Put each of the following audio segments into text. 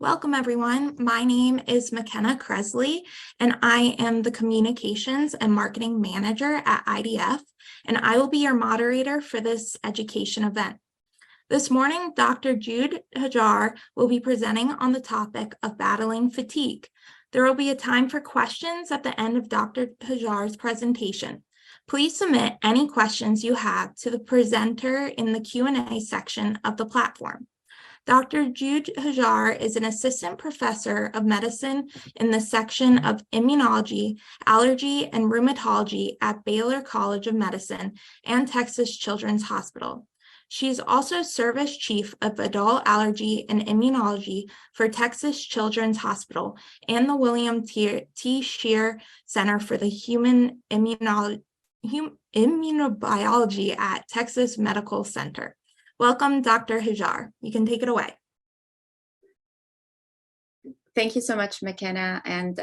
Welcome, everyone. My name is McKenna Kresley, and I am the Communications and Marketing Manager at IDF, and I will be your moderator for this education event. This morning, Dr. Jude Hajar will be presenting on the topic of battling fatigue. There will be a time for questions at the end of Dr. Hajar's presentation. Please submit any questions you have to the presenter in the Q&A section of the platform. Dr. Jude Hajar is an assistant professor of medicine in the section of immunology, allergy, and rheumatology at Baylor College of Medicine and Texas Children's Hospital. She is also service chief of adult allergy and immunology for Texas Children's Hospital and the William T. Scheer Center for the Human Immunobiology at Texas Medical Center. Welcome, Dr. Hajar. You can take it away. Thank you so much, McKenna, and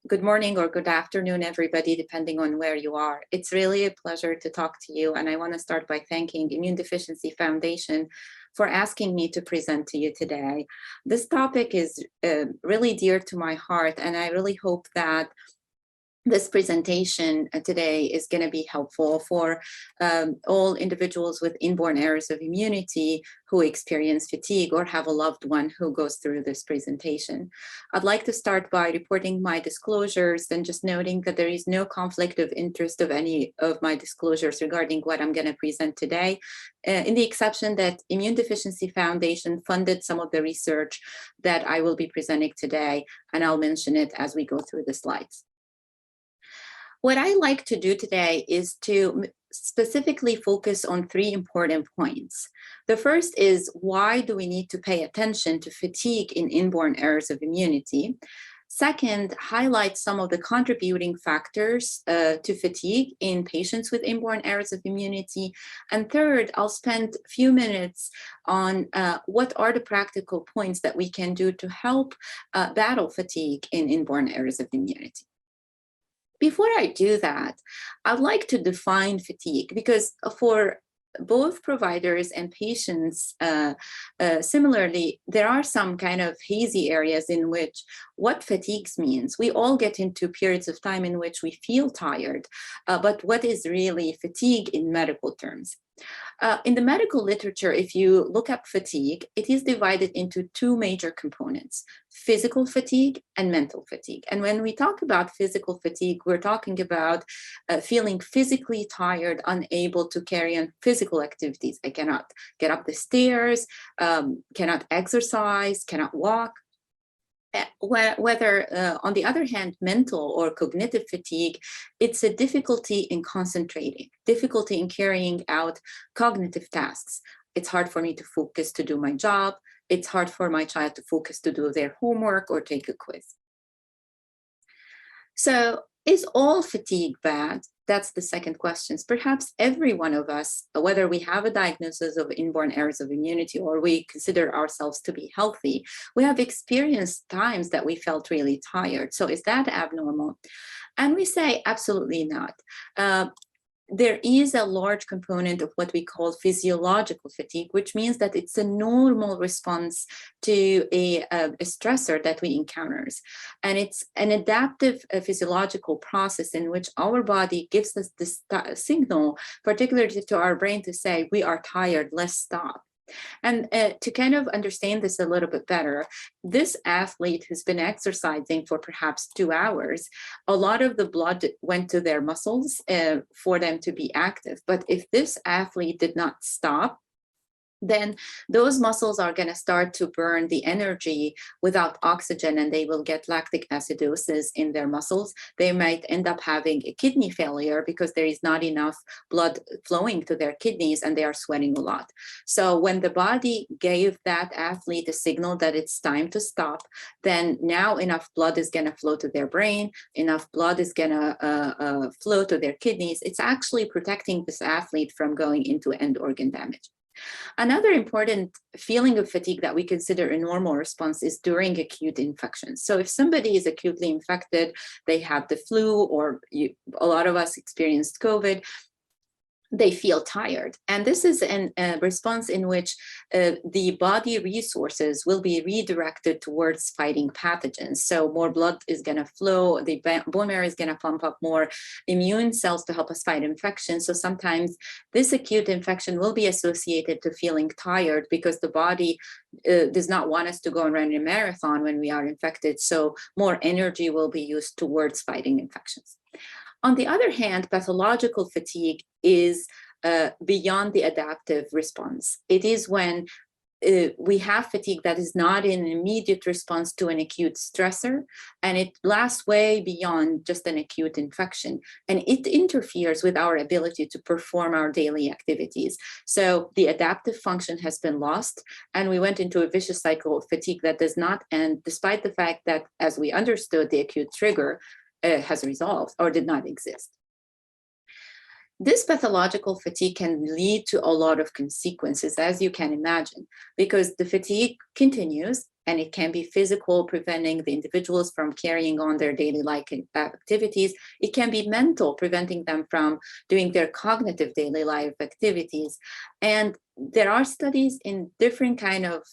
good morning or good afternoon, everybody, depending on where you are. It's really a pleasure to talk to you, and I want to start by thanking Immune Deficiency Foundation for asking me to present to you today. This topic is really dear to my heart, and I really hope that this presentation today is going to be helpful for all individuals with inborn errors of immunity who experience fatigue or have a loved one who goes through this presentation. I'd like to start by reporting my disclosures and just noting that there is no conflict of interest of any of my disclosures regarding what I'm going to present today, in the exception that Immune Deficiency Foundation funded some of the research that I will be presenting today, and I'll mention it as we go through the slides. What I like to do today is to specifically focus on three important points. The first is, why do we need to pay attention to fatigue in inborn errors of immunity? Second, highlight some of the contributing factors to fatigue in patients with inborn errors of immunity. And third, I'll spend a few minutes on what are the practical points that we can do to help battle fatigue in inborn errors of immunity. Before I do that, I'd like to define fatigue, because for both providers and patients, similarly, there are some kind of hazy areas in which what fatigue means. We all get into periods of time in which we feel tired, but what is really fatigue in medical terms? In the medical literature, if you look up fatigue, it is divided into two major components: physical fatigue and mental fatigue. And when we talk about physical fatigue, we're talking about feeling physically tired, unable to carry on physical activities. I cannot get up the stairs, cannot exercise, cannot walk. Whether, on the other hand, mental or cognitive fatigue, it's a difficulty in concentrating, difficulty in carrying out cognitive tasks. It's hard for me to focus to do my job. It's hard for my child to focus to do their homework or take a quiz. So, is all fatigue bad? That's the second question. Perhaps every one of us, whether we have a diagnosis of inborn errors of immunity or we consider ourselves to be healthy, we have experienced times that we felt really tired. So is that abnormal? And we say absolutely not. There is a large component of what we call physiological fatigue, which means that it's a normal response to a stressor that we encounter. And it's an adaptive physiological process in which our body gives us this signal, particularly to our brain, to say, we are tired, let's stop. And to kind of understand this a little bit better, this athlete who's been exercising for perhaps 2 hours, a lot of the blood went to their muscles for them to be active. But if this athlete did not stop, then those muscles are going to start to burn the energy without oxygen, and they will get lactic acidosis in their muscles. They might end up having a kidney failure because there is not enough blood flowing to their kidneys and they are sweating a lot. So when the body gave that athlete a signal that it's time to stop, then now enough blood is going to flow to their brain, enough blood is going to flow to their kidneys. It's actually protecting this athlete from going into end organ damage. Another important feeling of fatigue that we consider a normal response is during acute infections. So if somebody is acutely infected, they have the flu, or a lot of us experienced COVID, they feel tired. And this is a response in which the body resources will be redirected towards fighting pathogens. So more blood is going to flow, the bone marrow is going to pump up more immune cells to help us fight infection. So sometimes this acute infection will be associated to feeling tired because the body does not want us to go and run a marathon when we are infected. So more energy will be used towards fighting infections. On the other hand, pathological fatigue is beyond the adaptive response. It is when we have fatigue that is not an immediate response to an acute stressor, and it lasts way beyond just an acute infection, and it interferes with our ability to perform our daily activities. So the adaptive function has been lost, and we went into a vicious cycle of fatigue that does not end, despite the fact that, as we understood, the acute trigger has resolved or did not exist. This pathological fatigue can lead to a lot of consequences, as you can imagine, because the fatigue continues, and it can be physical, preventing the individuals from carrying on their daily life activities. It can be mental, preventing them from doing their cognitive daily life activities. And there are studies in different kind of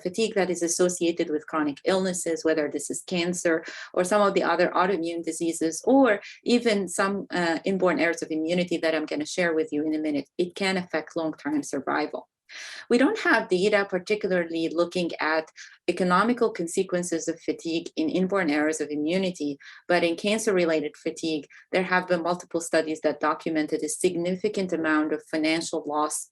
fatigue that is associated with chronic illnesses, whether this is cancer or some of the other autoimmune diseases, or even some inborn errors of immunity that I'm going to share with you in a minute. It can affect long-term survival. We don't have data particularly looking at economical consequences of fatigue in inborn errors of immunity, but in cancer-related fatigue, there have been multiple studies that documented a significant amount of financial loss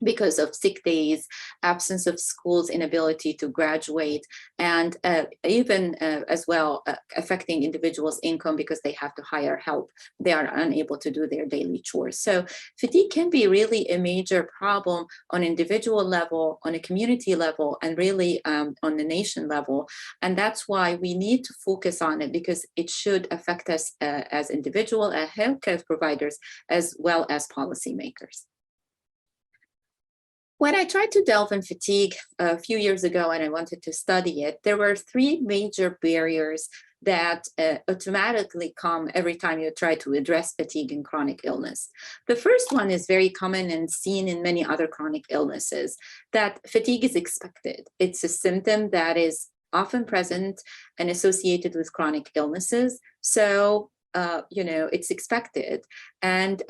because of sick days, absence of schools, inability to graduate, and even as well affecting individuals' income because they have to hire help. They are unable to do their daily chores. So fatigue can be really a major problem on individual level, on a community level, and really on the nation level. And that's why we need to focus on it, because it should affect us as individual and healthcare providers, as well as policymakers. When I tried to delve in fatigue a few years ago and I wanted to study it, there were three major barriers that automatically come every time you try to address fatigue and chronic illness. The first one is very common and seen in many other chronic illnesses, that fatigue is expected. It's a symptom that is often present and associated with chronic illnesses. So it's expected, and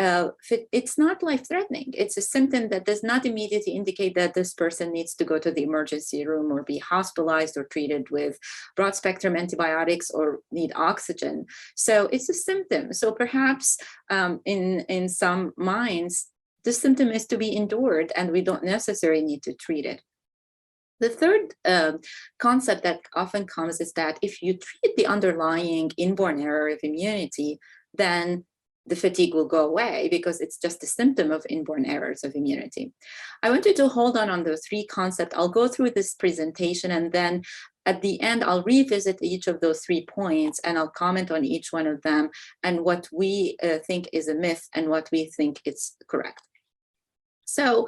it's not life-threatening. It's a symptom that does not immediately indicate that this person needs to go to the emergency room or be hospitalized or treated with broad-spectrum antibiotics or need oxygen. So it's a symptom. So perhaps in some minds, the symptom is to be endured, and we don't necessarily need to treat it. The third concept that often comes is that if you treat the underlying inborn error of immunity, then the fatigue will go away because it's just a symptom of inborn errors of immunity. I want you to hold on those three concepts. I'll go through this presentation, and then at the end, I'll revisit each of those 3 points, and I'll comment on each one of them and what we think is a myth and what we think is correct. So,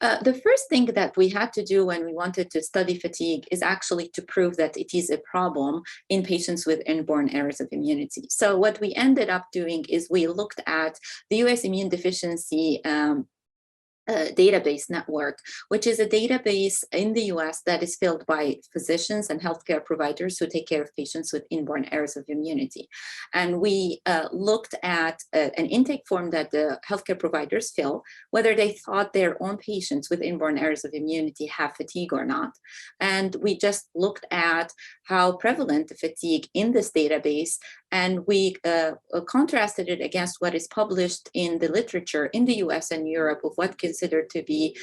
the first thing that we had to do when we wanted to study fatigue is actually to prove that it is a problem in patients with inborn errors of immunity. So what we ended up doing is we looked at the US Immune Deficiency database network, which is a database in the US that is filled by physicians and healthcare providers who take care of patients with inborn errors of immunity. And we looked at an intake form that the healthcare providers fill, whether they thought their own patients with inborn errors of immunity have fatigue or not. And we just looked at how prevalent the fatigue in this database, and we contrasted it against what is published in the literature in the US and Europe of what considered to be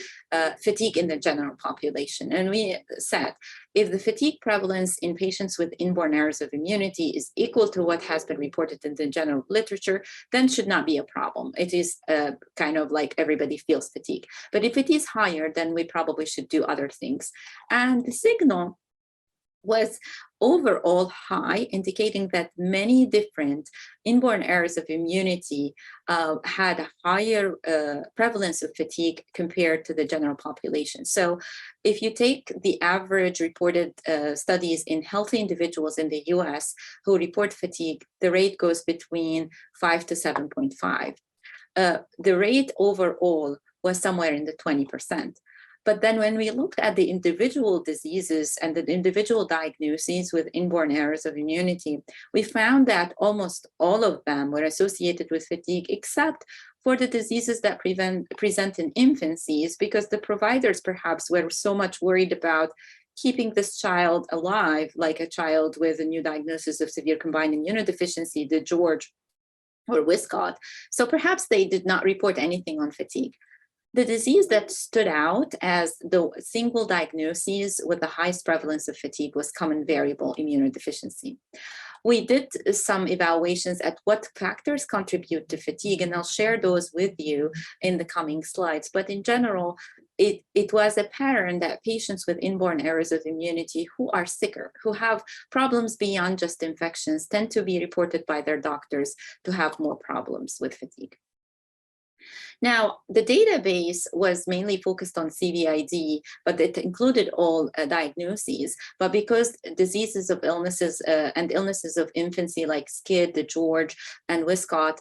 fatigue in the general population. And we said, if the fatigue prevalence in patients with inborn errors of immunity is equal to what has been reported in the general literature, then should not be a problem. It is kind of like everybody feels fatigue. But if it is higher, then we probably should do other things. And the signal was overall high, indicating that many different inborn errors of immunity had a higher prevalence of fatigue compared to the general population. So if you take the average reported studies in healthy individuals in the US who report fatigue, the rate goes between 5 to 7.5. the rate overall was somewhere in the 20%. But then when we looked at the individual diseases and the individual diagnoses with inborn errors of immunity, we found that almost all of them were associated with fatigue, except for the diseases that present in infancies, because the providers perhaps were so much worried about keeping this child alive, like a child with a new diagnosis of severe combined immunodeficiency, the George or Wiscott. So perhaps they did not report anything on fatigue. The disease that stood out as the single diagnosis with the highest prevalence of fatigue was common variable immunodeficiency. We did some evaluations at what factors contribute to fatigue, and I'll share those with you in the coming slides. But in general, it was a pattern that patients with inborn errors of immunity who are sicker, who have problems beyond just infections, tend to be reported by their doctors to have more problems with fatigue. Now, the database was mainly focused on CVID, but it included all diagnoses. But because diseases of illnesses and illnesses of infancy like SCID, the George, and Wiscott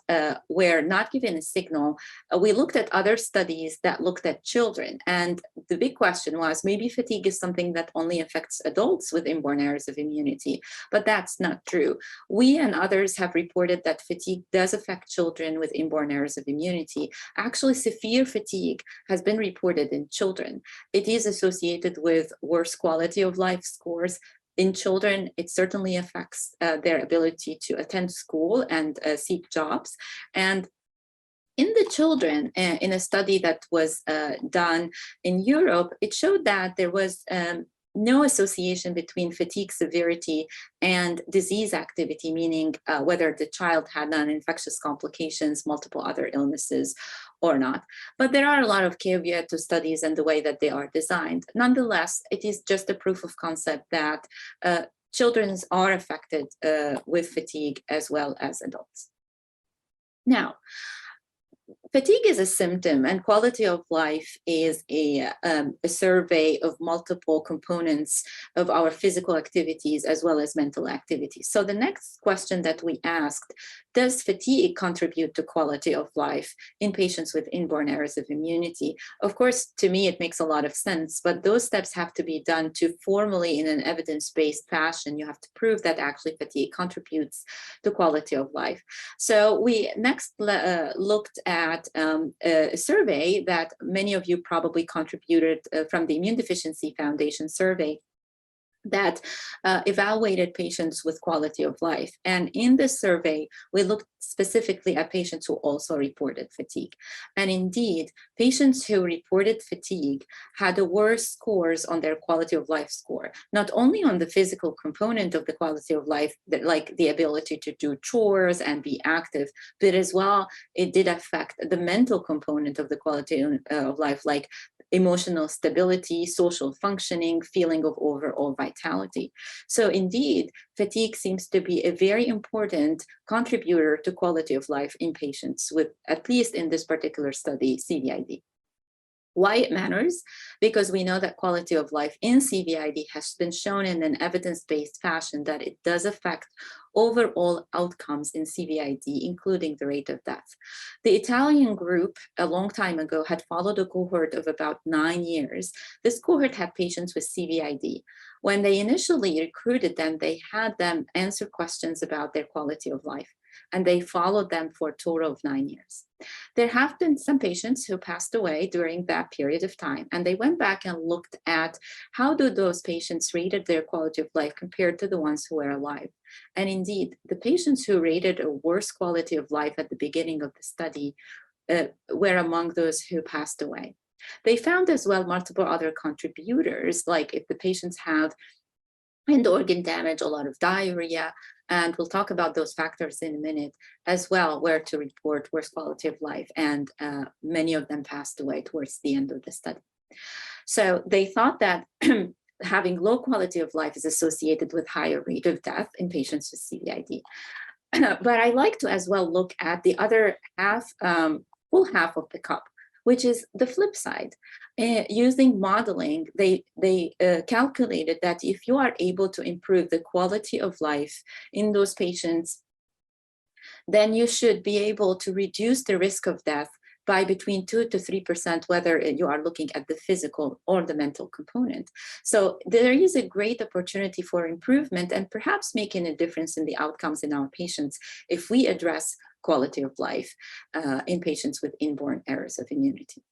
were not given a signal, we looked at other studies that looked at children. And the big question was, maybe fatigue is something that only affects adults with inborn errors of immunity, but that's not true. We and others have reported that fatigue does affect children with inborn errors of immunity. Actually, severe fatigue has been reported in children. It is associated with worse quality of life scores. In children, it certainly affects their ability to attend school and seek jobs. And in the children, in a study that was done in Europe, it showed that there was no association between fatigue severity and disease activity, meaning whether the child had non-infectious complications, multiple other illnesses or not. But there are a lot of caveats to studies and the way that they are designed. Nonetheless, it is just a proof of concept that children are affected with fatigue as well as adults. Now, fatigue is a symptom, and quality of life is a survey of multiple components of our physical activities as well as mental activities. So the next question that we asked, does fatigue contribute to quality of life in patients with inborn errors of immunity? Of course, to me, it makes a lot of sense, but those steps have to be done to formally, in an evidence-based fashion, you have to prove that actually fatigue contributes to quality of life. So we next looked at a survey that many of you probably contributed from the Immune Deficiency Foundation survey that evaluated patients with quality of life. And in this survey, we looked specifically at patients who also reported fatigue. And indeed, patients who reported fatigue had worse scores on their quality of life score, not only on the physical component of the quality of life, that, like the ability to do chores and be active, but as well, it did affect the mental component of the quality of life, like emotional stability, social functioning, feeling of overall vitality. So indeed, fatigue seems to be a very important contributor to quality of life in patients with, at least in this particular study, CVID. Why it matters? Because we know that quality of life in CVID has been shown in an evidence-based fashion that it does affect overall outcomes in CVID, including the rate of death. The Italian group, a long time ago, had followed a cohort of about 9 years. This cohort had patients with CVID. When they initially recruited them, they had them answer questions about their quality of life, and they followed them for a total of 9 years. There have been some patients who passed away during that period of time, and they went back and looked at how do those patients rated their quality of life compared to the ones who were alive. And indeed, the patients who rated a worse quality of life at the beginning of the study were among those who passed away. They found as well multiple other contributors, like if the patients had end organ damage, a lot of diarrhea, and we'll talk about those factors in a minute as well, where to report worse quality of life, and many of them passed away towards the end of the study. So they thought that having low quality of life is associated with higher rate of death in patients with CVID. But I like to as well look at the other half, full half of the cup, which is the flip side. Using modeling, they calculated that if you are able to improve the quality of life in those patients then you should be able to reduce the risk of death by between 2 to 3%, whether you are looking at the physical or the mental component. So there is a great opportunity for improvement and perhaps making a difference in the outcomes in our patients if we address quality of life in patients with inborn errors of immunity.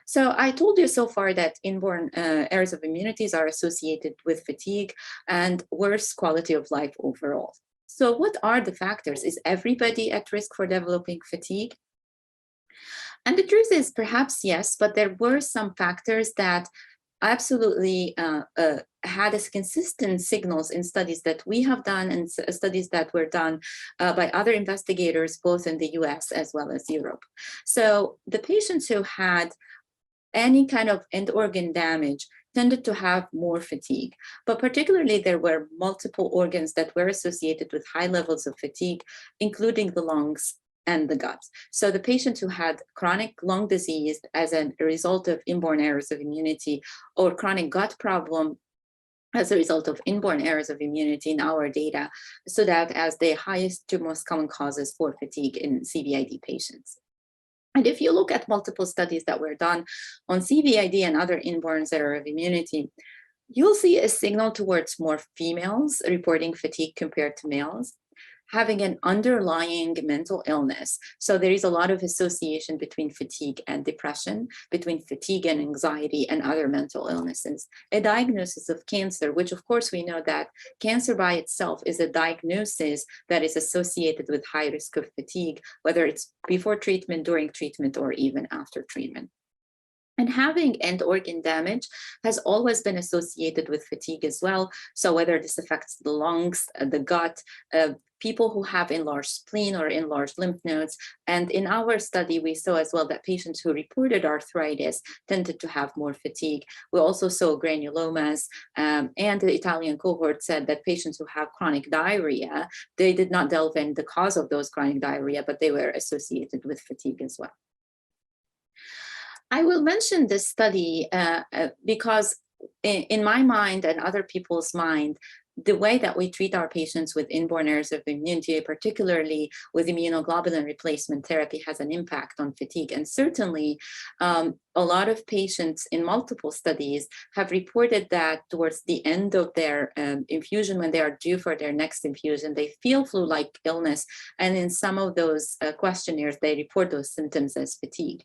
So I told you so far that inborn errors of immunities are associated with fatigue and worse quality of life overall. So what are the factors? Is everybody at risk for developing fatigue? And the truth is perhaps yes, but there were some factors that absolutely had as consistent signals in studies that we have done and studies that were done by other investigators, both in the US as well as Europe. So the patients who had any kind of end organ damage tended to have more fatigue, but particularly there were multiple organs that were associated with high levels of fatigue, including the lungs and the gut. So the patients who had chronic lung disease as a result of inborn errors of immunity or chronic gut problem as a result of inborn errors of immunity in our data stood out as the highest to most common causes for fatigue in CVID patients. And if you look at multiple studies that were done on CVID and other inborn errors of immunity, you'll see a signal towards more females reporting fatigue compared to males, having an underlying mental illness. So there is a lot of association between fatigue and depression, between fatigue and anxiety and other mental illnesses. A diagnosis of cancer, which of course we know that cancer by itself is a diagnosis that is associated with high risk of fatigue, whether it's before treatment, during treatment, or even after treatment. And having end organ damage has always been associated with fatigue as well. So whether this affects the lungs, the gut, people who have enlarged spleen or enlarged lymph nodes. And in our study, we saw as well that patients who reported arthritis tended to have more fatigue. We also saw granulomas, and the Italian cohort said that patients who have chronic diarrhea, they did not delve in the cause of those chronic diarrhea, but they were associated with fatigue as well. I will mention this study because in my mind and other people's mind, the way that we treat our patients with inborn errors of immunity, particularly with immunoglobulin replacement therapy, has an impact on fatigue. And certainly, a lot of patients in multiple studies have reported that towards the end of their infusion, when they are due for their next infusion, they feel flu-like illness. And in some of those questionnaires, they report those symptoms as fatigue.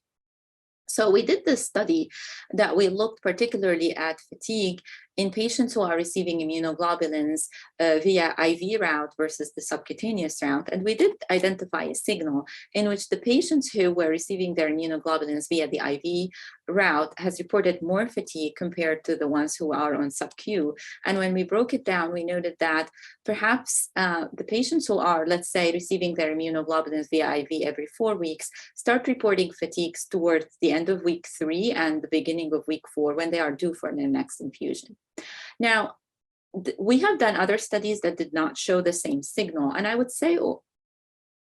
So we did this study that we looked particularly at fatigue in patients who are receiving immunoglobulins via IV route versus the subcutaneous route. And we did identify a signal in which the patients who were receiving their immunoglobulins via the IV route has reported more fatigue compared to the ones who are on sub-Q. And when we broke it down, we noted that perhaps the patients who are, let's say, receiving their immunoglobulins via IV every 4 weeks start reporting fatigues towards the end of week 3 and the beginning of week 4 when they are due for their next infusion. Now, we have done other studies that did not show the same signal. And I would say,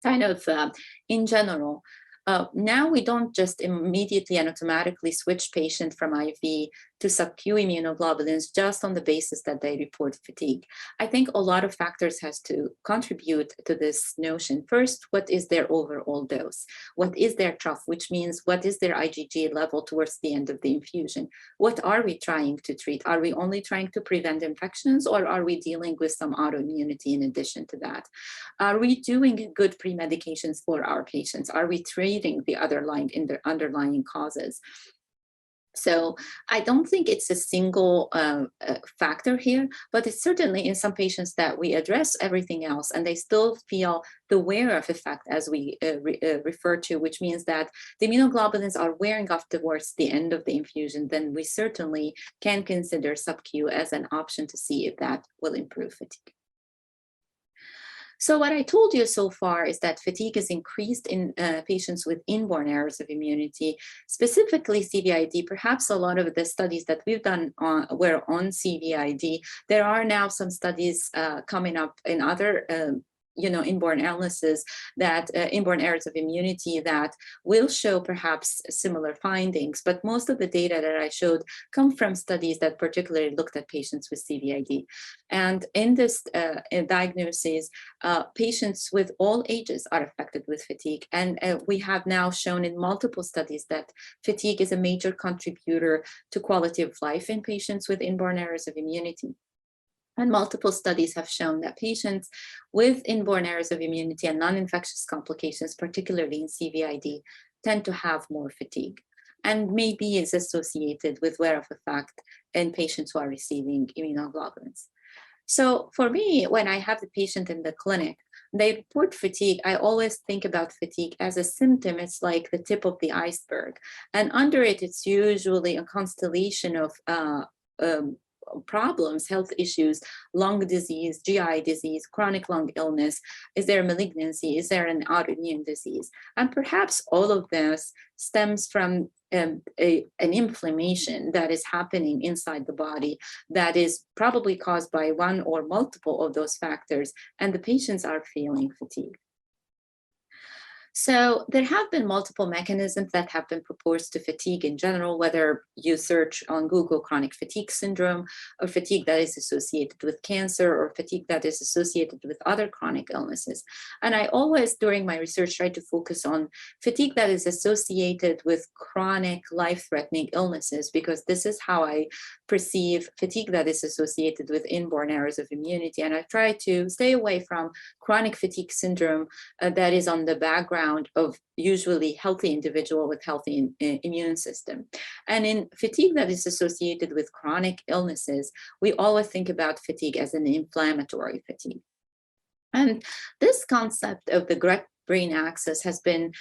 kind of in general, now we don't just immediately and automatically switch patients from IV to sub-Q immunoglobulins just on the basis that they report fatigue. I think a lot of factors has to contribute to this notion. First, what is their overall dose? What is their trough, which means what is their IgG level towards the end of the infusion? What are we trying to treat? Are we only trying to prevent infections, or are we dealing with some autoimmunity in addition to that? Are we doing good pre-medications for our patients? Are we treating the underlying causes? So I don't think it's a single factor here, but it's certainly in some patients that we address everything else and they still feel the wear-off effect, as we refer to, which means that the immunoglobulins are wearing off towards the end of the infusion. Then we certainly can consider sub-Q as an option to see if that will improve fatigue. So what I told you so far is that fatigue is increased in patients with inborn errors of immunity, specifically CVID. Perhaps a lot of the studies that we've done were on CVID. There are now some studies coming up in other inborn illnesses that inborn errors of immunity that will show perhaps similar findings. But most of the data that I showed come from studies that particularly looked at patients with CVID. And in this diagnosis, patients with all ages are affected with fatigue. And we have now shown in multiple studies that fatigue is a major contributor to quality of life in patients with inborn errors of immunity. And multiple studies have shown that patients with inborn errors of immunity and non-infectious complications, particularly in CVID, tend to have more fatigue, and maybe is associated with wear of effect in patients who are receiving immunoglobulins. So for me, when I have the patient in the clinic, they report fatigue, I always think about fatigue as a symptom. It's like the tip of the iceberg. And under it, it's usually a constellation of problems, health issues, lung disease, GI disease, chronic lung illness. Is there a malignancy? Is there an autoimmune disease? And perhaps all of this stems from an inflammation that is happening inside the body that is probably caused by one or multiple of those factors, and the patients are feeling fatigue. So there have been multiple mechanisms that have been proposed to fatigue in general, whether you search on Google chronic fatigue syndrome, or fatigue that is associated with cancer, or fatigue that is associated with other chronic illnesses. And I always, during my research, try to focus on fatigue that is associated with chronic life-threatening illnesses, because this is how I perceive fatigue that is associated with inborn errors of immunity. And I try to stay away from chronic fatigue syndrome that is on the background of usually healthy individual with healthy immune system. And in fatigue that is associated with chronic illnesses, we always think about fatigue as an inflammatory fatigue. And this concept of the gut-brain axis has been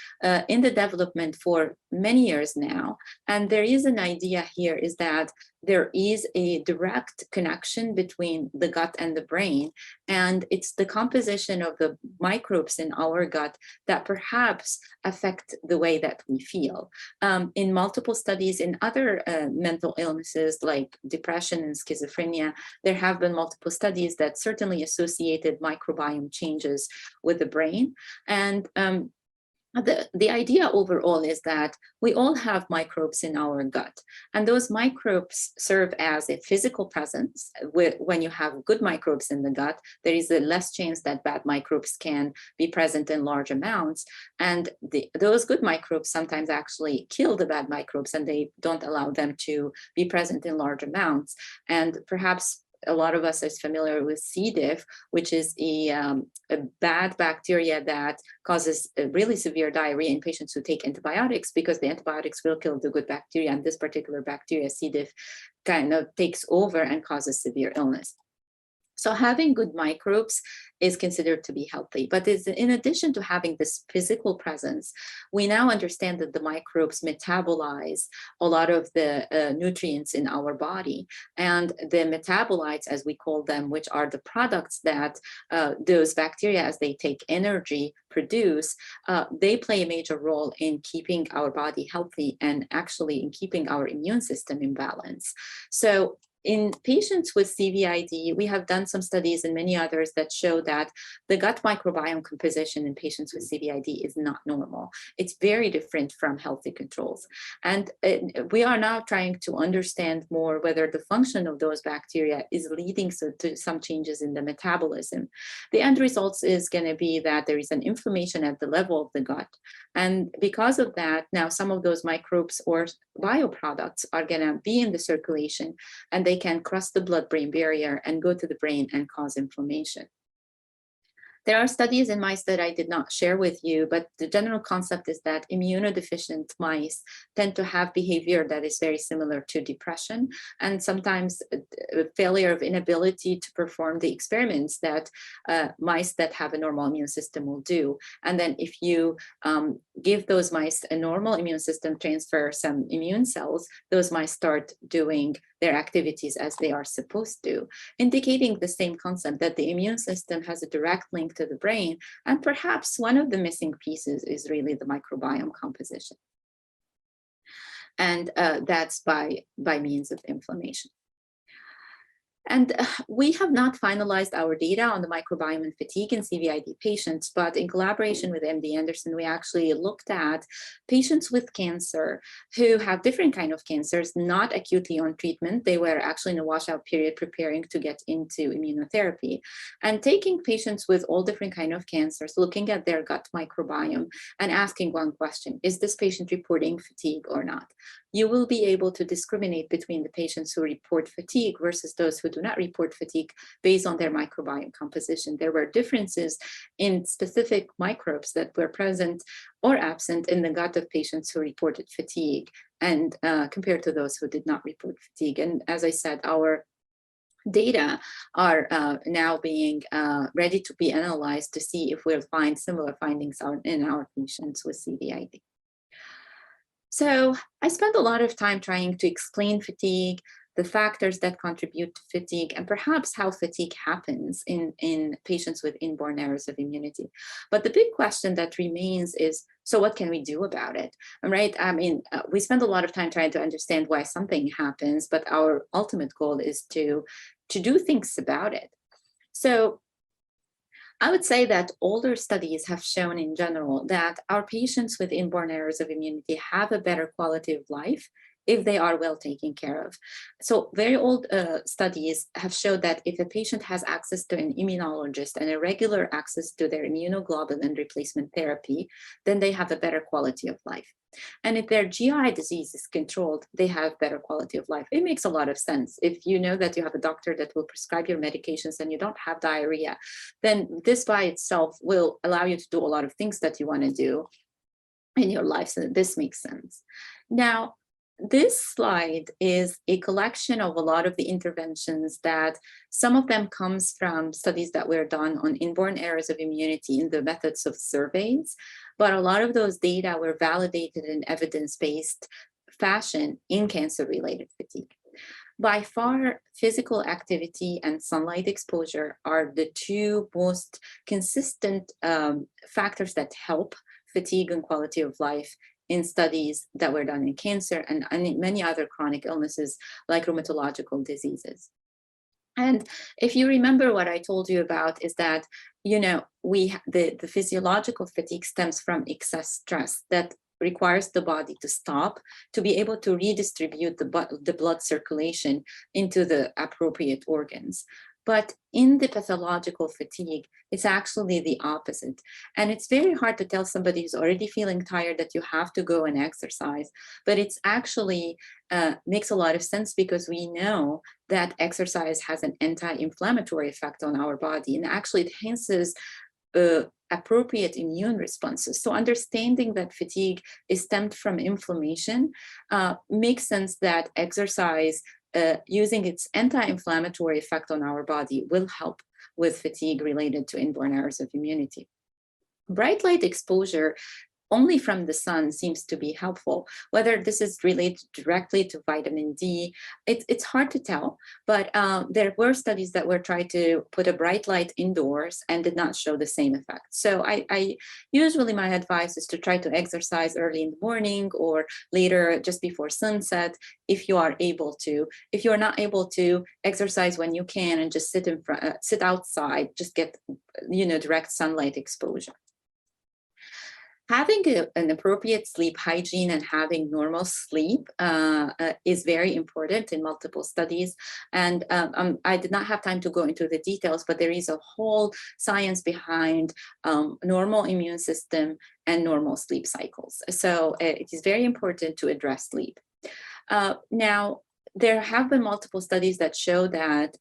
in the development for many years now. And there is an idea here is that there is a direct connection between the gut and the brain. And it's the composition of the microbes in our gut that perhaps affect the way that we feel. In multiple studies in other mental illnesses like depression and schizophrenia, there have been multiple studies that certainly associated microbiome changes with the brain. And the idea overall is that we all have microbes in our gut, and those microbes serve as a physical presence. When you have good microbes in the gut, there is a less chance that bad microbes can be present in large amounts, and those good microbes sometimes actually kill the bad microbes, and they don't allow them to be present in large amounts. And perhaps a lot of us is familiar with C. diff, which is a bad bacteria that causes a really severe diarrhea in patients who take antibiotics, because the antibiotics will kill the good bacteria, and this particular bacteria, C. diff, kind of takes over and causes severe illness. So having good microbes is considered to be healthy. But in addition to having this physical presence, we now understand that the microbes metabolize a lot of the nutrients in our body. And the metabolites, as we call them, which are the products that those bacteria, as they take energy, produce, they play a major role in keeping our body healthy and actually in keeping our immune system in balance. So in patients with CVID, we have done some studies and many others that show that the gut microbiome composition in patients with CVID is not normal. It's very different from healthy controls. And we are now trying to understand more whether the function of those bacteria is leading to some changes in the metabolism. The end result is going to be that there is an inflammation at the level of the gut. And because of that, now some of those microbes or bioproducts are going to be in the circulation, and they can cross the blood-brain barrier and go to the brain and cause inflammation. There are studies in mice that I did not share with you, but the general concept is that immunodeficient mice tend to have behavior that is very similar to depression, and sometimes a failure of inability to perform the experiments that mice that have a normal immune system will do. And then if you give those mice a normal immune system, transfer some immune cells, those mice start doing their activities as they are supposed to, indicating the same concept that the immune system has a direct link to the brain, and perhaps one of the missing pieces is really the microbiome composition. And that's by means of inflammation. And we have not finalized our data on the microbiome and fatigue in CVID patients, but in collaboration with MD Anderson, we actually looked at patients with cancer who have different kind of cancers, not acutely on treatment. They were actually in a washout period preparing to get into immunotherapy, and taking patients with all different kind of cancers, looking at their gut microbiome and asking one question: is this patient reporting fatigue or not? You will be able to discriminate between the patients who report fatigue versus those who do not report fatigue based on their microbiome composition. There were differences in specific microbes that were present or absent in the gut of patients who reported fatigue, and compared to those who did not report fatigue. And as I said, our data are now being ready to be analyzed to see if we'll find similar findings in our patients with CVID. So I spent a lot of time trying to explain fatigue, the factors that contribute to fatigue, and perhaps how fatigue happens in patients with inborn errors of immunity. But the big question that remains is, so what can we do about it? Right? I mean, we spend a lot of time trying to understand why something happens, but our ultimate goal is to do things about it. So I would say that older studies have shown in general that our patients with inborn errors of immunity have a better quality of life if they are well taken care of. So very old studies have showed that if a patient has access to an immunologist and a regular access to their immunoglobulin replacement therapy, then they have a better quality of life. And if their GI disease is controlled, they have better quality of life. It makes a lot of sense. If you know that you have a doctor that will prescribe your medications and you don't have diarrhea, then this by itself will allow you to do a lot of things that you want to do in your life. So this makes sense. Now, this slide is a collection of a lot of the interventions that some of them comes from studies that were done on inborn errors of immunity in the methods of surveys, but a lot of those data were validated in evidence-based fashion in cancer-related fatigue. By far, physical activity and sunlight exposure are the two most consistent factors that help fatigue and quality of life in studies that were done in cancer and many other chronic illnesses like rheumatological diseases. And if you remember, what I told you about is that, you know, the physiological fatigue stems from excess stress that requires the body to stop to be able to redistribute the blood circulation into the appropriate organs. But in the pathological fatigue, it's actually the opposite. And it's very hard to tell somebody who's already feeling tired that you have to go and exercise. But it's actually makes a lot of sense because we know that exercise has an anti-inflammatory effect on our body, and actually it enhances appropriate immune responses. So understanding that fatigue is stemmed from inflammation makes sense that exercise using its anti-inflammatory effect on our body will help with fatigue related to inborn errors of immunity. Bright light exposure only from the sun seems to be helpful. Whether this is related directly to vitamin D, it's hard to tell, but there were studies that were trying to put a bright light indoors and did not show the same effect. So I usually, my advice is to try to exercise early in the morning or later just before sunset if you are able to. If you're not able to, exercise when you can and just sit outside, just get, you know, direct sunlight exposure. Having an appropriate sleep hygiene and having normal sleep is very important in multiple studies. And I did not have time to go into the details, but there is a whole science behind normal immune system and normal sleep cycles. So it is very important to address sleep. Now, there have been multiple studies that show that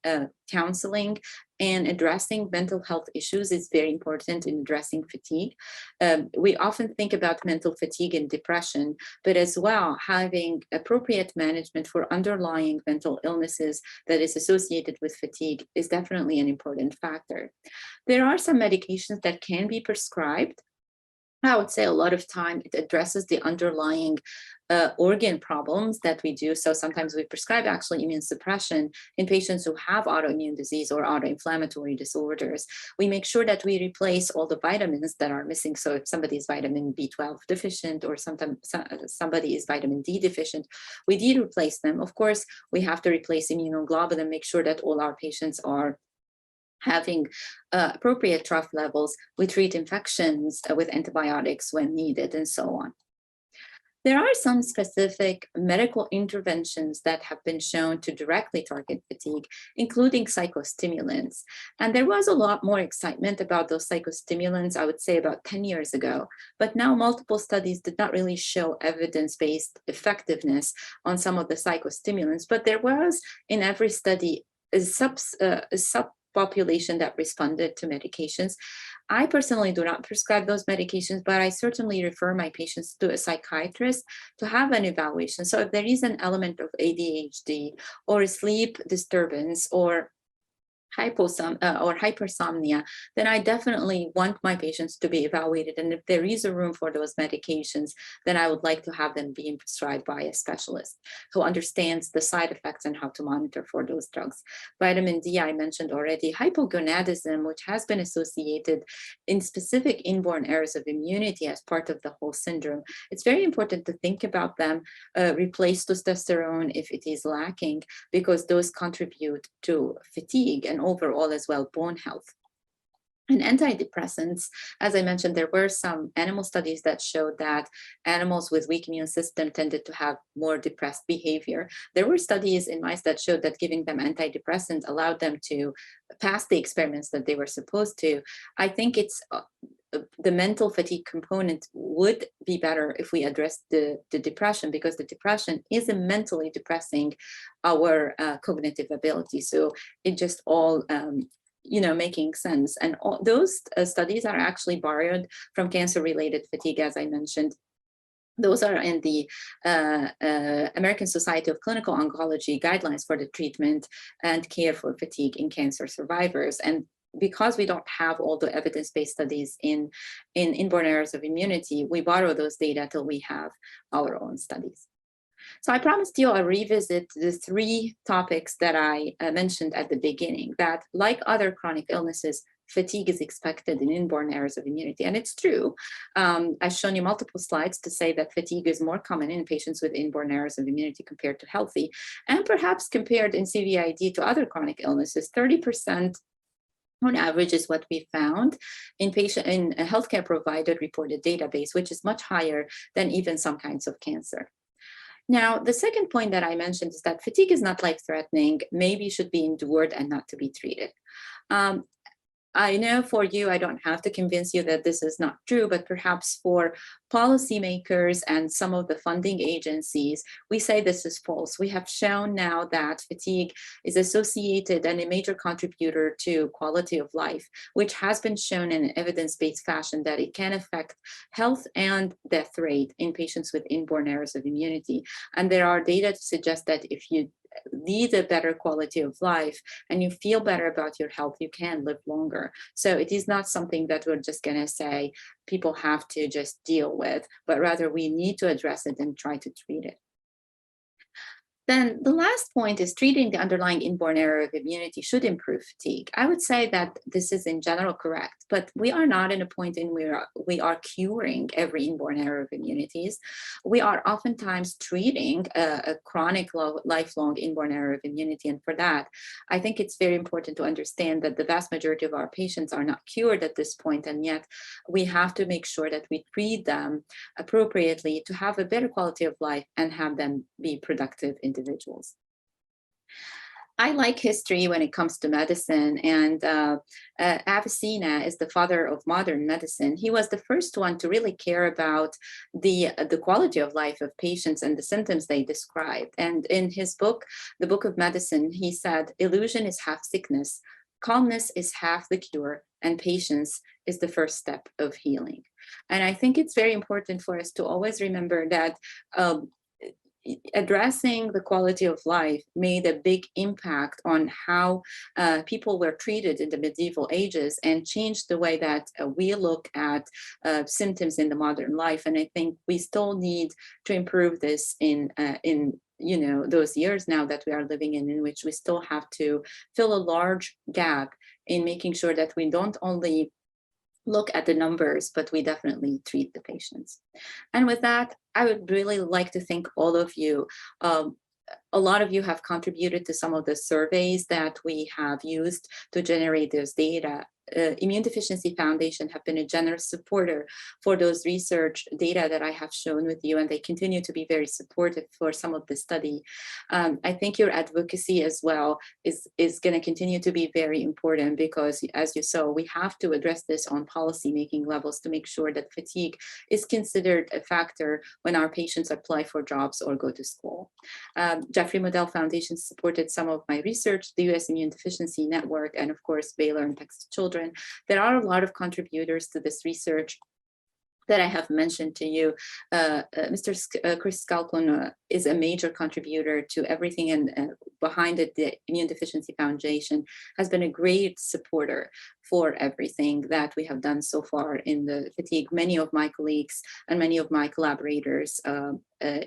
counseling and addressing mental health issues is very important in addressing fatigue. We often think about mental fatigue and depression, but as well, having appropriate management for underlying mental illnesses that is associated with fatigue is definitely an important factor. There are some medications that can be prescribed. I would say a lot of time it addresses the underlying organ problems that we do. So sometimes we prescribe actually immune suppression in patients who have autoimmune disease or autoinflammatory disorders. We make sure that we replace all the vitamins that are missing. So if somebody is vitamin B12 deficient, or sometimes somebody is vitamin D deficient, we did replace them. Of course, we have to replace immunoglobulin and make sure that all our patients are having appropriate trough levels. We treat infections with antibiotics when needed, and so on. There are some specific medical interventions that have been shown to directly target fatigue, including psychostimulants. And there was a lot more excitement about those psychostimulants, I would say about 10 years ago. But now multiple studies did not really show evidence-based effectiveness on some of the psychostimulants. But there was, in every study, a subpopulation that responded to medications. I personally do not prescribe those medications, but I certainly refer my patients to a psychiatrist to have an evaluation. So if there is an element of ADHD or a sleep disturbance or hypersomnia, then I definitely want my patients to be evaluated. And if there is a room for those medications, then I would like to have them being prescribed by a specialist who understands the side effects and how to monitor for those drugs. Vitamin D, I mentioned already. Hypogonadism, which has been associated in specific inborn errors of immunity as part of the whole syndrome. It's very important to think about them, replace testosterone if it is lacking, because those contribute to fatigue and overall as well bone health. And antidepressants, as I mentioned, there were some animal studies that showed that animals with weak immune system tended to have more depressed behavior. There were studies in mice that showed that giving them antidepressants allowed them to pass the experiments that they were supposed to. I think it's the mental fatigue component would be better if we address the depression, because the depression is mentally depressing our cognitive ability. So it just all making sense. And all those studies are actually borrowed from cancer-related fatigue, as I mentioned. Those are in the American Society of Clinical Oncology guidelines for the treatment and care for fatigue in cancer survivors. And because we don't have all the evidence-based studies in inborn errors of immunity, we borrow those data till we have our own studies. So I promised you I'll revisit the 3 topics that I mentioned at the beginning, that like other chronic illnesses, fatigue is expected in inborn errors of immunity. And it's true. I've shown you multiple slides to say that fatigue is more common in patients with inborn errors of immunity compared to healthy, and perhaps compared in CVID to other chronic illnesses. 30% on average is what we found in a healthcare provider reported database, which is much higher than even some kinds of cancer. Now, the second point that I mentioned is that fatigue is not life-threatening, maybe should be endured and not to be treated. I know for you, I don't have to convince you that this is not true, but perhaps for policymakers and some of the funding agencies, we say this is false. We have shown now that fatigue is associated and a major contributor to quality of life, which has been shown in an evidence-based fashion that it can affect health and death rate in patients with inborn errors of immunity. And there are data to suggest that if you lead a better quality of life and you feel better about your health, you can live longer. So it is not something that we're just going to say people have to just deal with, but rather we need to address it and try to treat it. Then the last point is treating the underlying inborn error of immunity should improve fatigue. I would say that this is in general correct, but we are not in a point in where we are curing every inborn error of immunities. We are oftentimes treating a chronic lifelong inborn error of immunity. And for that, I think it's very important to understand that the vast majority of our patients are not cured at this point, and yet we have to make sure that we treat them appropriately to have a better quality of life and have them be productive individuals. I like history when it comes to medicine, and Avicenna is the father of modern medicine. He was the first one to really care about the quality of life of patients and the symptoms they described. And in his book, The Book of Medicine, he said, "Illusion is half sickness, calmness is half the cure, and patience is the first step of healing." And I think it's very important for us to always remember that addressing the quality of life made a big impact on how people were treated in the medieval ages and changed the way that we look at symptoms in the modern life. And I think we still need to improve this in those years now that we are living in which we still have to fill a large gap in making sure that we don't only look at the numbers, but we definitely treat the patients. And with that, I would really like to thank all of you. A lot of you have contributed to some of the surveys that we have used to generate those data. Immune Deficiency Foundation have been a generous supporter for those research data that I have shown with you, and they continue to be very supportive for some of the study. I think your advocacy as well is going to continue to be very important, because as you saw, we have to address this on policy making levels to make sure that fatigue is considered a factor when our patients apply for jobs or go to school. Jeffrey Modell Foundation supported some of my research, the U.S. Immune Deficiency Network, and of course, Baylor and Texas Children. There are a lot of contributors to this research that I have mentioned to you. Mr. Chris Scalcon is a major contributor to everything, and behind it, the Immune Deficiency Foundation has been a great supporter for everything that we have done so far in the fatigue. Many of my colleagues and many of my collaborators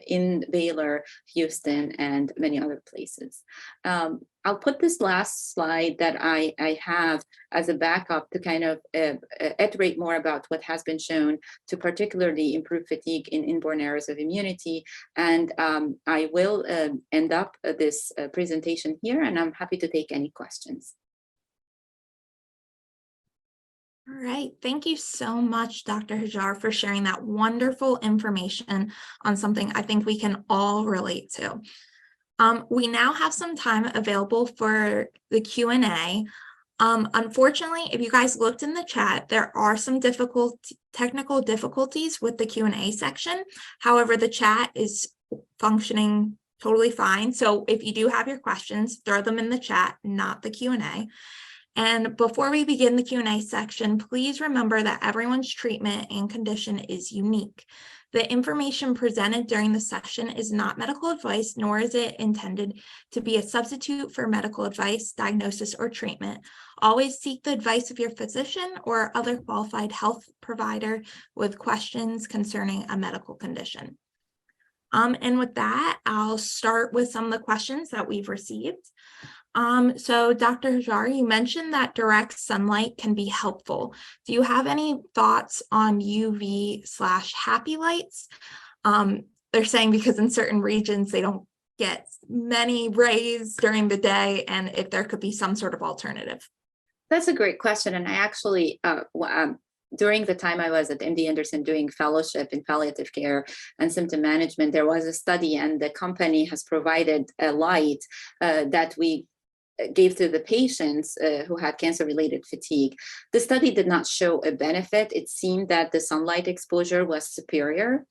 in Baylor, Houston, and many other places. I'll put this last slide that I have as a backup to kind of iterate more about what has been shown to particularly improve fatigue in inborn errors of immunity. And I will end up this presentation here, and I'm happy to take any questions. All right, thank you so much, Dr. Hajar, for sharing that wonderful information on something I think we can all relate to. We now have some time available for the Q&A. Unfortunately, if you guys looked in the chat, there are some technical difficulties with the Q&A section. However, the chat is functioning totally fine. So if you do have your questions, throw them in the chat, not the Q&A. And before we begin the Q&A section, please remember that everyone's treatment and condition is unique. The information presented during the session is not medical advice, nor is it intended to be a substitute for medical advice, diagnosis, or treatment. Always seek the advice of your physician or other qualified health provider with questions concerning a medical condition. And with that, I'll start with some of the questions that we've received. So Dr. Hajar, you mentioned that direct sunlight can be helpful. Do you have any thoughts on UV/happy lights? They're saying because in certain regions, they don't get many rays during the day, and if there could be some sort of alternative. That's a great question. And I actually, during the time I was at MD Anderson doing fellowship in palliative care and symptom management, there was a study, and the company has provided a light that we gave to the patients who had cancer-related fatigue. The study did not show a benefit. It seemed that the sunlight exposure was superior.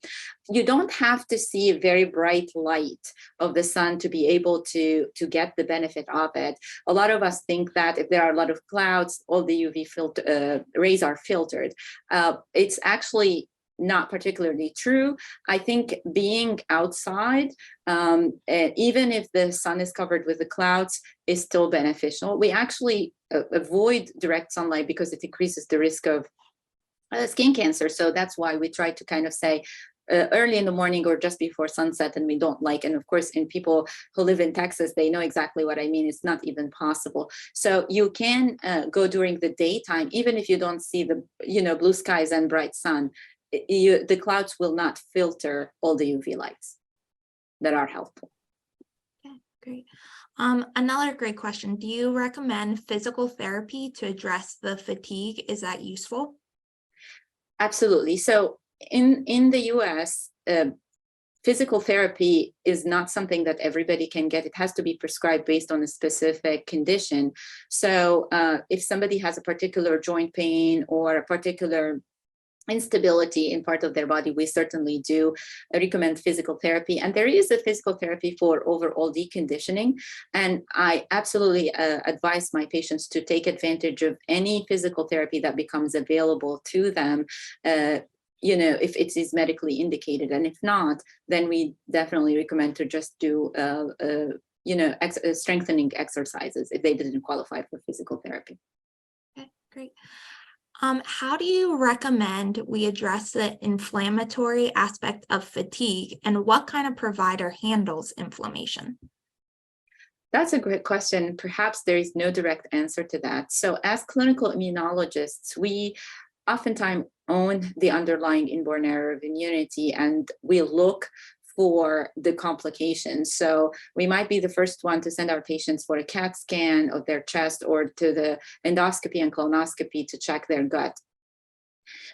You don't have to see a very bright light of the sun to be able to get the benefit of it. A lot of us think that if there are a lot of clouds, all the UV rays are filtered. It's actually not particularly true. I think being outside, even if the sun is covered with the clouds, is still beneficial. We actually avoid direct sunlight because it increases the risk of skin cancer. So that's why we try to kind of say early in the morning or just before sunset, and we don't like. And of course, in people who live in Texas, they know exactly what I mean. It's not even possible. So you can go during the daytime, even if you don't see the blue skies and bright sun. The clouds will not filter all the UV lights that are helpful. Okay, great. Another great question. Do you recommend physical therapy to address the fatigue? Is that useful? Absolutely. So in the US, physical therapy is not something that everybody can get. It has to be prescribed based on a specific condition. So if somebody has a particular joint pain or a particular instability in part of their body, we certainly do recommend physical therapy. And there is a physical therapy for overall deconditioning. And I absolutely advise my patients to take advantage of any physical therapy that becomes available to them. if it is medically indicated, and if not, then we definitely recommend to just do strengthening exercises if they didn't qualify for physical therapy. Okay, great. How do you recommend we address the inflammatory aspect of fatigue, and what kind of provider handles inflammation? That's a great question. Perhaps there is no direct answer to that. So as clinical immunologists, we oftentimes own the underlying inborn error of immunity, and we look for the complications. So we might be the first one to send our patients for a CAT scan of their chest, or to the endoscopy and colonoscopy to check their gut.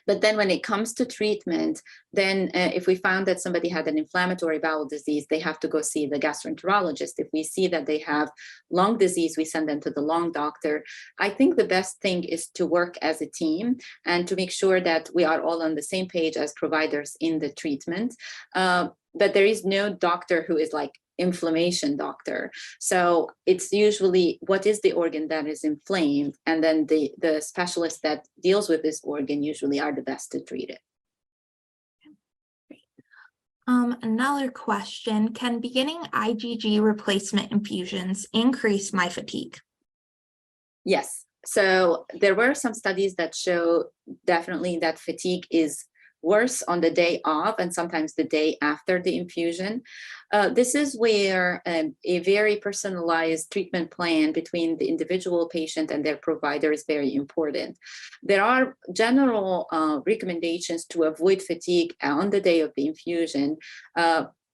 But then when it comes to treatment, then if we found that somebody had an inflammatory bowel disease, they have to go see the gastroenterologist. If we see that they have lung disease, we send them to the lung doctor. I think the best thing is to work as a team and to make sure that we are all on the same page as providers in the treatment. But there is no doctor who is like inflammation doctor. So it's usually what is the organ that is inflamed, and then the specialist that deals with this organ usually are the best to treat it. Another question, can beginning IgG replacement infusions increase my fatigue? Yes. So there were some studies that show definitely that fatigue is worse on the day of and sometimes the day after the infusion. This is where a very personalized treatment plan between the individual patient and their provider is very important. There are general recommendations to avoid fatigue on the day of the infusion.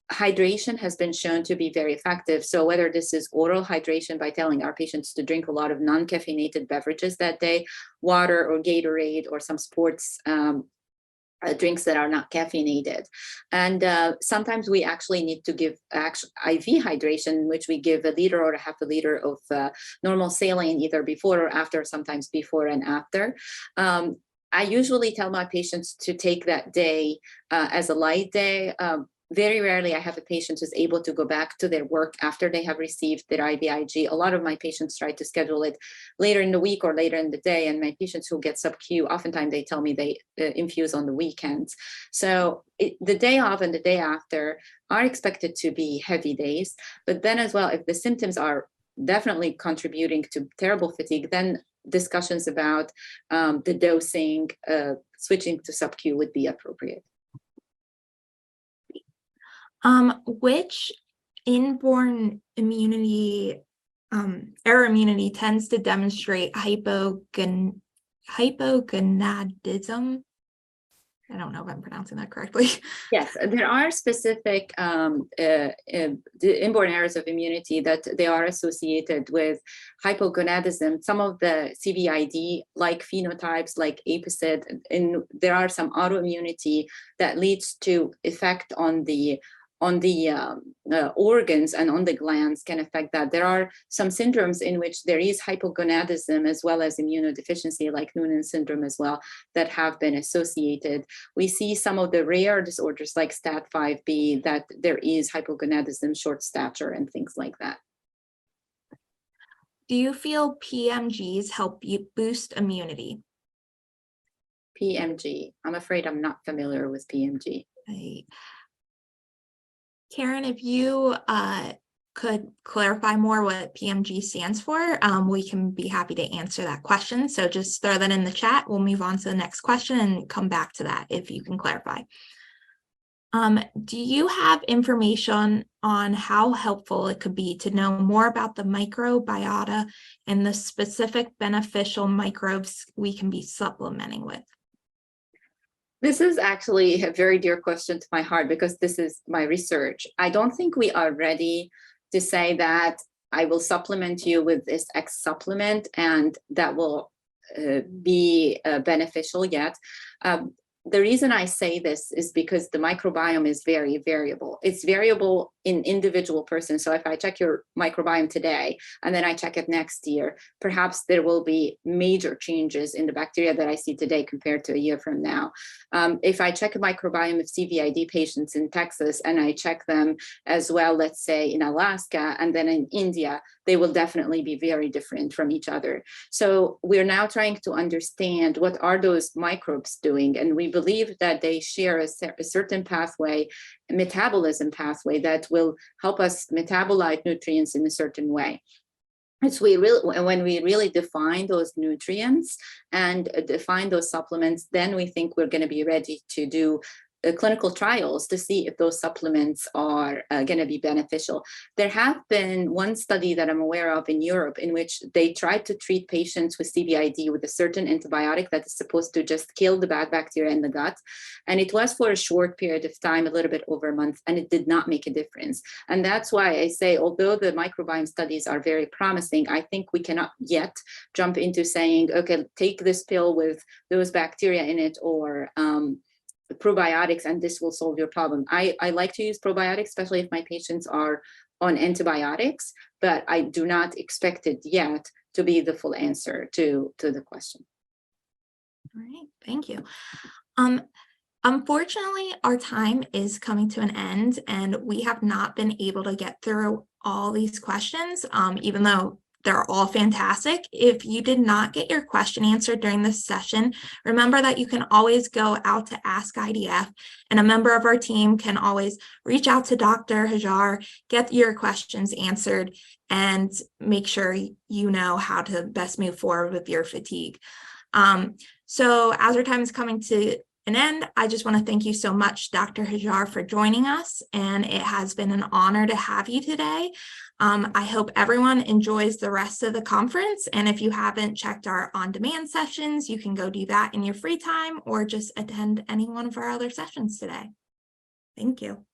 Hydration has been shown to be very effective. So whether this is oral hydration by telling our patients to drink a lot of non-caffeinated beverages that day, water or Gatorade or some sports drinks that are not caffeinated. And sometimes we actually need to give IV hydration, in which we give a liter or a half a liter of normal saline either before or after, sometimes before and after. I usually tell my patients to take that day as a light day. Very rarely I have a patient who's able to go back to their work after they have received their IVIG. A lot of my patients try to schedule it later in the week or later in the day. And my patients who get sub-Q, oftentimes they tell me they infuse on the weekends. So the day of and the day after are expected to be heavy days. But then as well, if the symptoms are definitely contributing to terrible fatigue, then discussions about the dosing, switching to sub-Q would be appropriate. Which inborn immunity, error immunity tends to demonstrate hypogonadism? I don't know if I'm pronouncing that correctly. Yes, there are specific the inborn errors of immunity that they are associated with hypogonadism. Some of the CVID-like phenotypes, like APOSID, and there are some autoimmunity that leads to effect on the organs and on the glands can affect that. There are some syndromes in which there is hypogonadism as well as immunodeficiency, like Noonan syndrome as well, that have been associated. We see some of the rare disorders like STAT5B that there is hypogonadism, short stature, and things like that. Do you feel PMGs help you boost immunity? PMG. I'm afraid I'm not familiar with PMG. Right. Karen, if you could clarify more what PMG stands for, we can be happy to answer that question. So just throw that in the chat. We'll move on to the next question and come back to that if you can clarify. Do you have information on how helpful it could be to know more about the microbiota and the specific beneficial microbes we can be supplementing with? This is actually a very dear question to my heart because this is my research. I don't think we are ready to say that I will supplement you with this X supplement and that will be beneficial yet. The reason I say this is because the microbiome is very variable. It's variable in individual persons. So if I check your microbiome today, and then I check it next year, perhaps there will be major changes in the bacteria that I see today compared to a year from now. If I check a microbiome of CVID patients in Texas, and I check them as well, let's say in Alaska, and then in India, they will definitely be very different from each other. So we're now trying to understand what are those microbes doing, and we believe that they share a certain pathway, a metabolism pathway, that will help us metabolize nutrients in a certain way. It's when we really define those nutrients and define those supplements, then we think we're going to be ready to do clinical trials to see if those supplements are going to be beneficial. There have been one study that I'm aware of in Europe in which they tried to treat patients with CVID with a certain antibiotic that is supposed to just kill the bad bacteria in the gut. And it was for a short period of time, a little bit over a month, and it did not make a difference. And that's why I say, although the microbiome studies are very promising, I think we cannot yet jump into saying, okay, take this pill with those bacteria in it, or probiotics, and this will solve your problem. I like to use probiotics, especially if my patients are on antibiotics, but I do not expect it yet to be the full answer to the question. All right, thank you. Unfortunately, our time is coming to an end, and we have not been able to get through all these questions, even though they're all fantastic. If you did not get your question answered during this session, remember that you can always go out to Ask IDF, and a member of our team can always reach out to Dr. Hajar, get your questions answered, and make sure you know how to best move forward with your fatigue. So as our time is coming to an end, I just want to thank you so much, Dr. Hajar, for joining us, and it has been an honor to have you today. I hope everyone enjoys the rest of the conference, and if you haven't checked our on-demand sessions, you can go do that in your free time or just attend any one of our other sessions today. Thank you.